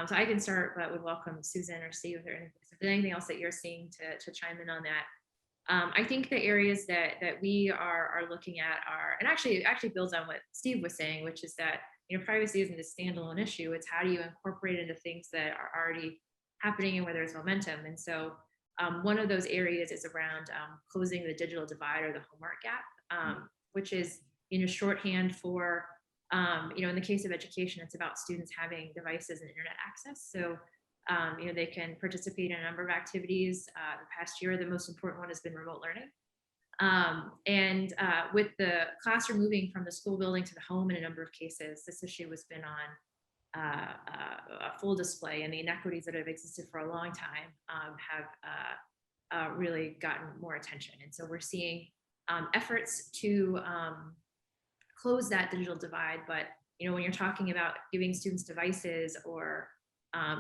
Speaker 1: So I can start, but would welcome Susan or Steve if there's anything else that you're seeing to chime in on that. I think the areas that we are looking at are, and actually builds on what Steve was saying, which is that privacy isn't a standalone issue. It's how do you incorporate it into things that are already happening and where there's momentum. And so one of those areas is around closing the digital divide or the homework gap, which is shorthand for in the case of education, it's about students having devices and internet access. So they can participate in a number of activities. The past year, the most important one has been remote learning. With the classroom moving from the school building to the home in a number of cases, this issue has been on a full display, and the inequities that have existed for a long time have really gotten more attention. And so we're seeing efforts to close that digital divide. But when you're talking about giving students devices or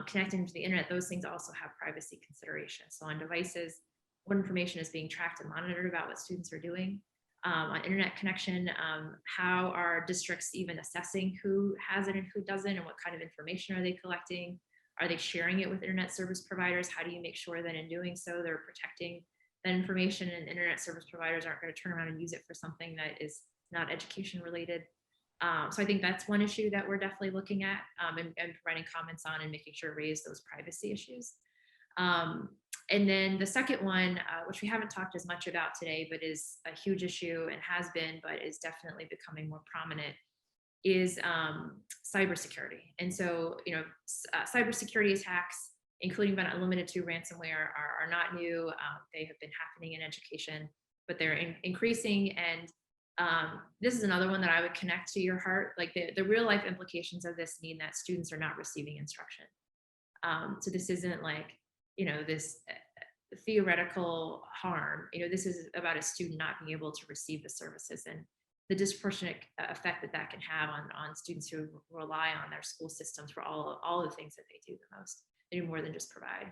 Speaker 1: connecting to the internet, those things also have privacy considerations. So on devices, what information is being tracked and monitored about what students are doing? On internet connection, how are districts even assessing who has it and who doesn't, and what kind of information are they collecting? Are they sharing it with internet service providers? How do you make sure that in doing so they're protecting that information, and internet service providers aren't going to turn around and use it for something that is not education related? So I think that's one issue that we're definitely looking at and providing comments on, and making sure to raise those privacy issues. And then the second one, which we haven't talked as much about today, but is a huge issue and has been, but is definitely becoming more prominent, is cybersecurity. And so, cybersecurity attacks, including but not limited to ransomware, are not new. They have been happening in education, but they're increasing. And this is another one that I would connect to your heart. Like the real life implications of this mean that students are not receiving instruction. So this isn't like, this theoretical harm. This is about a student not being able to receive the services, and the disproportionate effect that can have on students who rely on their school systems for all the things that they do the most. They do more than just provide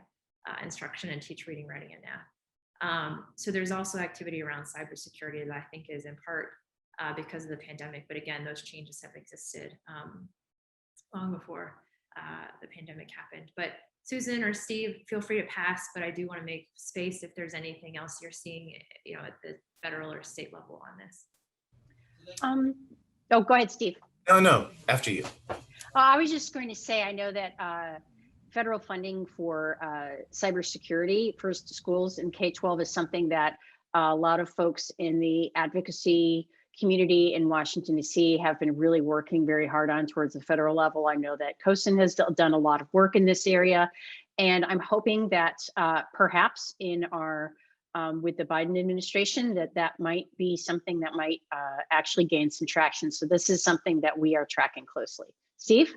Speaker 1: instruction and teach reading, writing, and math. So there's also activity around cybersecurity that I think is in part because of the pandemic. But again, those changes have existed long before the pandemic happened. But Susan or Steve, feel free to pass, but I do want to make space if there's anything else you're seeing, at the federal or state level on this.
Speaker 2: Oh, go ahead, Steve.
Speaker 3: No, after you.
Speaker 2: I was just going to say, I know that federal funding for cybersecurity for schools in K-12 is something that a lot of folks in the advocacy community in Washington, D.C. have been really working very hard on towards the federal level. I know that COSIN has done a lot of work in this area, and I'm hoping that perhaps in our with the Biden administration, that might be something that might actually gain some traction. So this is something that we are tracking closely. Steve?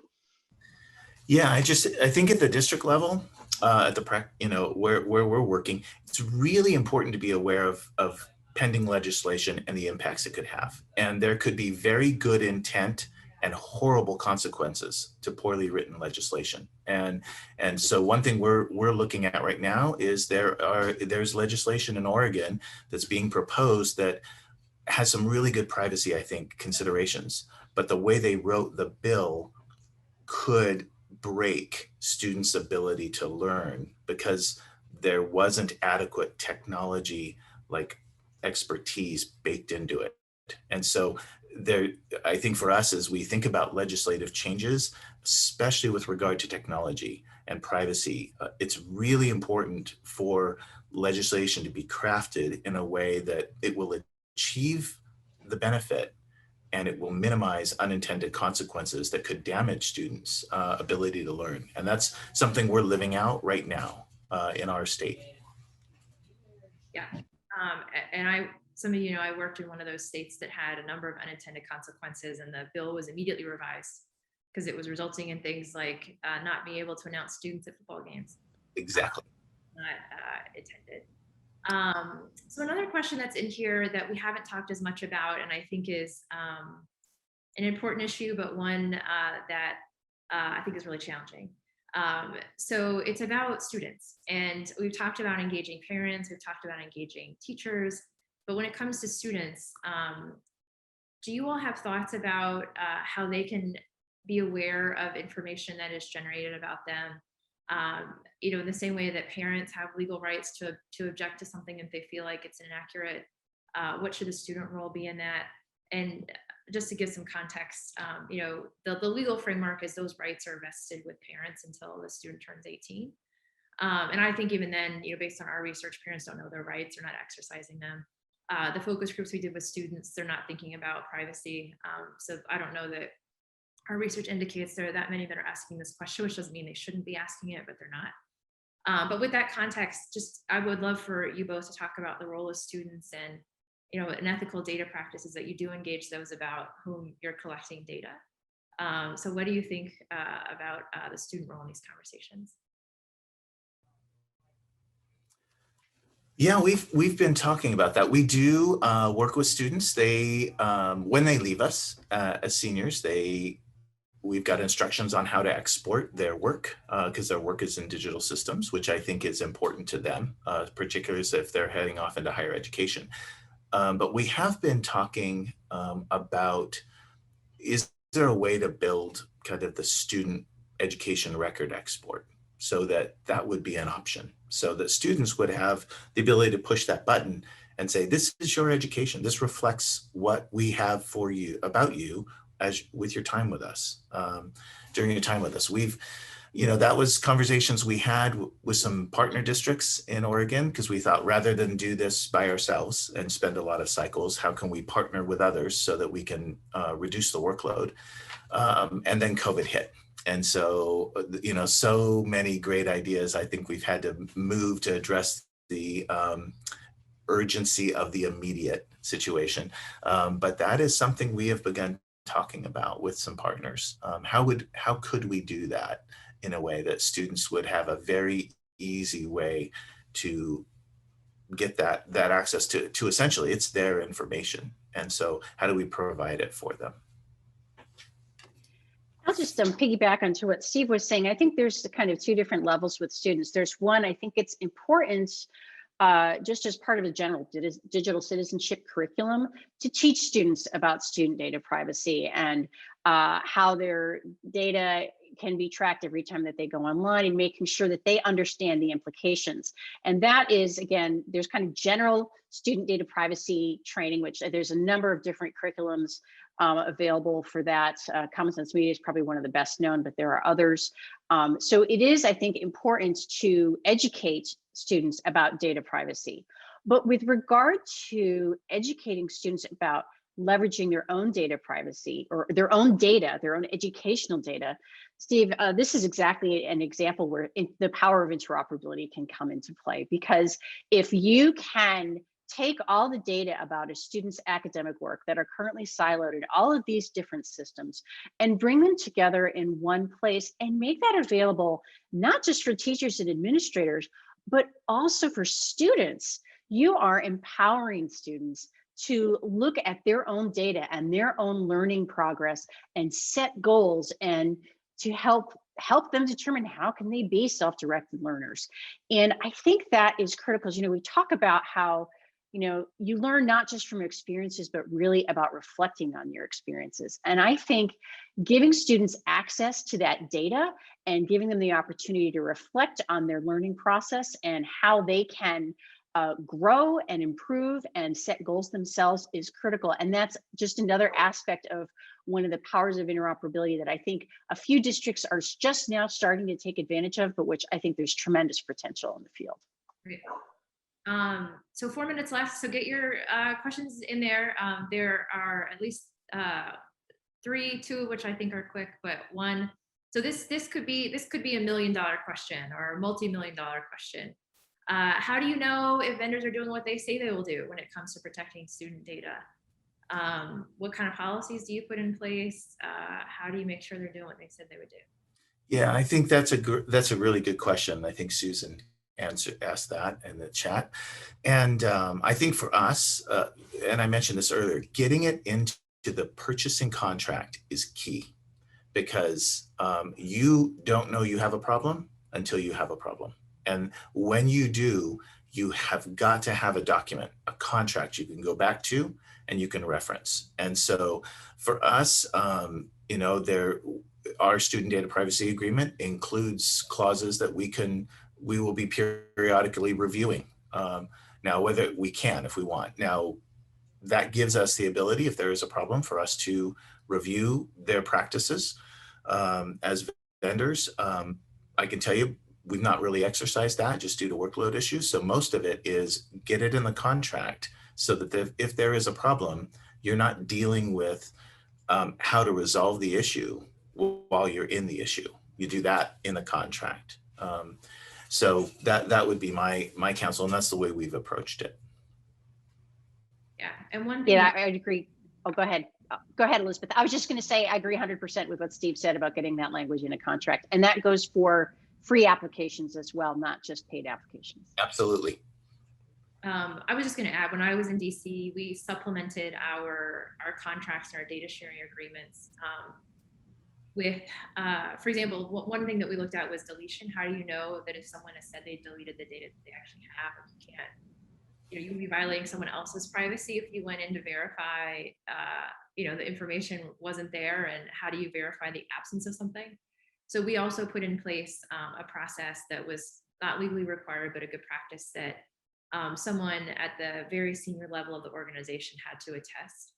Speaker 3: Yeah, I think at the district level, at the where we're working, it's really important to be aware of pending legislation and the impacts it could have. And there could be very good intent and horrible consequences to poorly written legislation. And so one thing we're looking at right now is there's legislation in Oregon that's being proposed that has some really good privacy, I think, considerations. But the way they wrote the bill could break students' ability to learn because there wasn't adequate technology like expertise baked into it. And so I think for us, as we think about legislative changes, especially with regard to technology and privacy, it's really important for legislation to be crafted in a way that it will achieve the benefit and it will minimize unintended consequences that could damage students' ability to learn. And that's something we're living out right now in our state.
Speaker 1: Yeah, and some of you know, I worked in one of those states that had a number of unintended consequences, and the bill was immediately revised because it was resulting in things like not being able to announce students at football games.
Speaker 3: Exactly.
Speaker 1: Not intended. So another question that's in here that we haven't talked as much about, and I think is an important issue, but one that I think is really challenging. So it's about students, and we've talked about engaging parents, we've talked about engaging teachers, but when it comes to students, do you all have thoughts about how they can be aware of information that is generated about them? In the same way that parents have legal rights to object to something if they feel like it's inaccurate, what should the student role be in that? And just to give some context, the legal framework is those rights are vested with parents until the student turns 18. And I think even then, based on our research, parents don't know their rights, they're not exercising them. The focus groups we did with students, they're not thinking about privacy. So I don't know that our research indicates there are that many that are asking this question, which doesn't mean they shouldn't be asking it, but they're not. But with that context, I would love for you both to talk about the role of students an ethical data practice is that you do engage those about whom you're collecting data. So what do you think about the student role in these conversations?
Speaker 3: Yeah, we've been talking about that. We do work with students. They when they leave us as seniors, we've got instructions on how to export their work because their work is in digital systems, which I think is important to them, particularly if they're heading off into higher education. But we have been talking about, is there a way to build kind of the student education record export so that that would be an option, so that students would have the ability to push that button and say, this is your education. This reflects what we have for you, about you, as with your time with us, during your time with us. That was conversations we had with some partner districts in Oregon, because we thought, rather than do this by ourselves and spend a lot of cycles, how can we partner with others so that we can reduce the workload? And then COVID hit. And so, so many great ideas. I think we've had to move to address the urgency of the immediate situation. But that is something we have begun talking about with some partners. How could we do that in a way that students would have a very easy way to get that access to essentially it's their information. And so how do we provide it for them?
Speaker 2: I'll just piggyback onto what Steve was saying. I think there's kind of two different levels with students. There's one, I think it's important just as part of the general digital citizenship curriculum to teach students about student data privacy and how their data can be tracked every time that they go online, and making sure that they understand the implications. And that is, again, there's kind of general student data privacy training, which there's a number of different curriculums available for that. Common Sense Media is probably one of the best known, but there are others. So it is, I think, important to educate students about data privacy. But with regard to educating students about leveraging their own data privacy, or their own data, their own educational data, Steve, this is exactly an example where the power of interoperability can come into play. Because if you can take all the data about a student's academic work that are currently siloed in all of these different systems and bring them together in one place and make that available, not just for teachers and administrators, but also for students, you are empowering students to look at their own data and their own learning progress and set goals, and to help them determine how can they be self-directed learners. And I think that is critical. We talk about how you learn not just from experiences, but really about reflecting on your experiences. And I think giving students access to that data and giving them the opportunity to reflect on their learning process and how they can grow and improve and set goals themselves is critical. And that's just another aspect of one of the powers of interoperability that I think a few districts are just now starting to take advantage of, but which I think there's tremendous potential in the field.
Speaker 1: Great. So 4 minutes left. So get your questions in there. There are at least 3, 2 of which I think are quick, but one. So this could be $1 million question or a multi-million-dollar question. How do you know if vendors are doing what they say they will do when it comes to protecting student data? What kind of policies do you put in place? How do you make sure they're doing what they said they would do?
Speaker 3: Yeah, I think that's a really good question. I think Susan asked that in the chat. And I think for us, and I mentioned this earlier, getting it into the purchasing contract is key, because you don't know you have a problem until you have a problem. And when you do, you have got to have a document, a contract you can go back to and you can reference. And so for us, our student data privacy agreement includes clauses that we will be periodically reviewing. Now, whether we can, if we want. Now, that gives us the ability, if there is a problem, for us to review their practices as vendors. I can tell you, we've not really exercised that just due to workload issues. So most of it is get it in the contract so that if there is a problem, you're not dealing with how to resolve the issue while you're in the issue. You do that in the contract. So that would be my counsel, and that's the way we've approached it.
Speaker 1: Yeah, and one thing.
Speaker 2: Yeah, I'd agree. Oh, go ahead. Go ahead, Elizabeth. I was just going to say, I agree 100% with what Steve said about getting that language in a contract. And that goes for free applications as well, not just paid applications.
Speaker 3: Absolutely.
Speaker 1: I was just going to add, when I was in DC, we supplemented our contracts and our data sharing agreements with, for example, one thing that we looked at was deletion. How do you know that if someone has said they deleted the data that they actually have, and you can't, you would be violating someone else's privacy if you went in to verify, the information wasn't there, and how do you verify the absence of something? So we also put in place a process that was not legally required, but a good practice that someone at the very senior level of the organization had to attest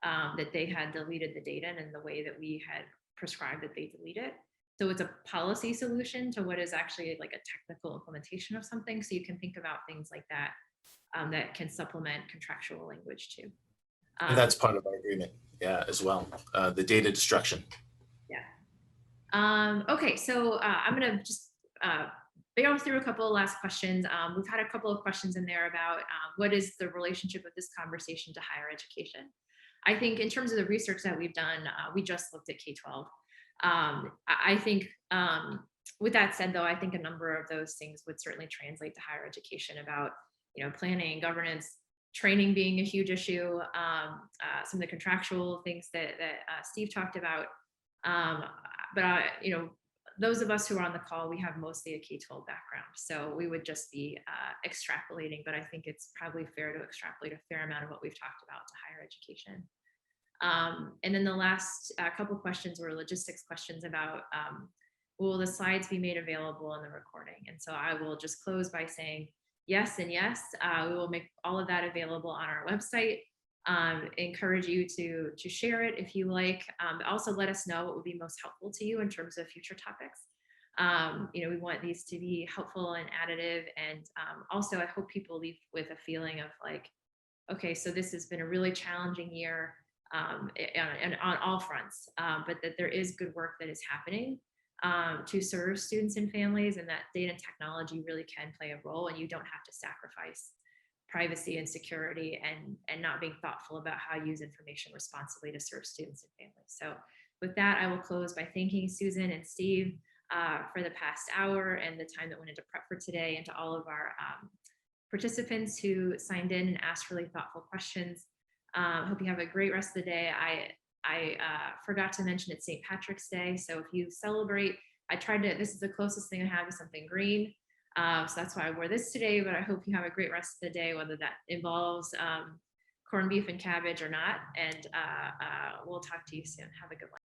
Speaker 1: that they had deleted the data and in the way that we had prescribed that they delete it. So it's a policy solution to what is actually like a technical implementation of something. So you can think about things like that that can supplement contractual language too.
Speaker 3: And that's part of our agreement, yeah, as well. The data destruction.
Speaker 1: Yeah. Okay, so I'm going to just barrel through a couple of last questions. We've had a couple of questions in there about what is the relationship of this conversation to higher education. I think in terms of the research that we've done, we just looked at K-12. I think with that said, though, I think a number of those things would certainly translate to higher education about, planning, governance, training being a huge issue, some of the contractual things that Steve talked about. But those of us who are on the call, we have mostly a K-12 background, so we would just be extrapolating, but I think it's probably fair to extrapolate a fair amount of what we've talked about to higher education. And then the last couple questions were logistics questions about will the slides be made available in the recording? And so I will just close by saying yes and yes. We will make all of that available on our website. Encourage you to share it if you like. Also let us know what would be most helpful to you in terms of future topics. We want these to be helpful and additive. And also I hope people leave with a feeling of like, okay, so this has been a really challenging year and on all fronts, but that there is good work that is happening to serve students and families, and that data and technology really can play a role, and you don't have to sacrifice privacy and security and not being thoughtful about how you use information responsibly to serve students and families. So with that, I will close by thanking Susan and Steve for the past hour and the time that went into prep for today, and to all of our participants who signed in and asked really thoughtful questions. Hope you have a great rest of the day. I forgot to mention it's St. Patrick's Day, so if you celebrate, this is the closest thing I have to something green. So that's why I wore this today, but I hope you have a great rest of the day, whether that involves corned beef and cabbage or not. And we'll talk to you soon. Have a good one.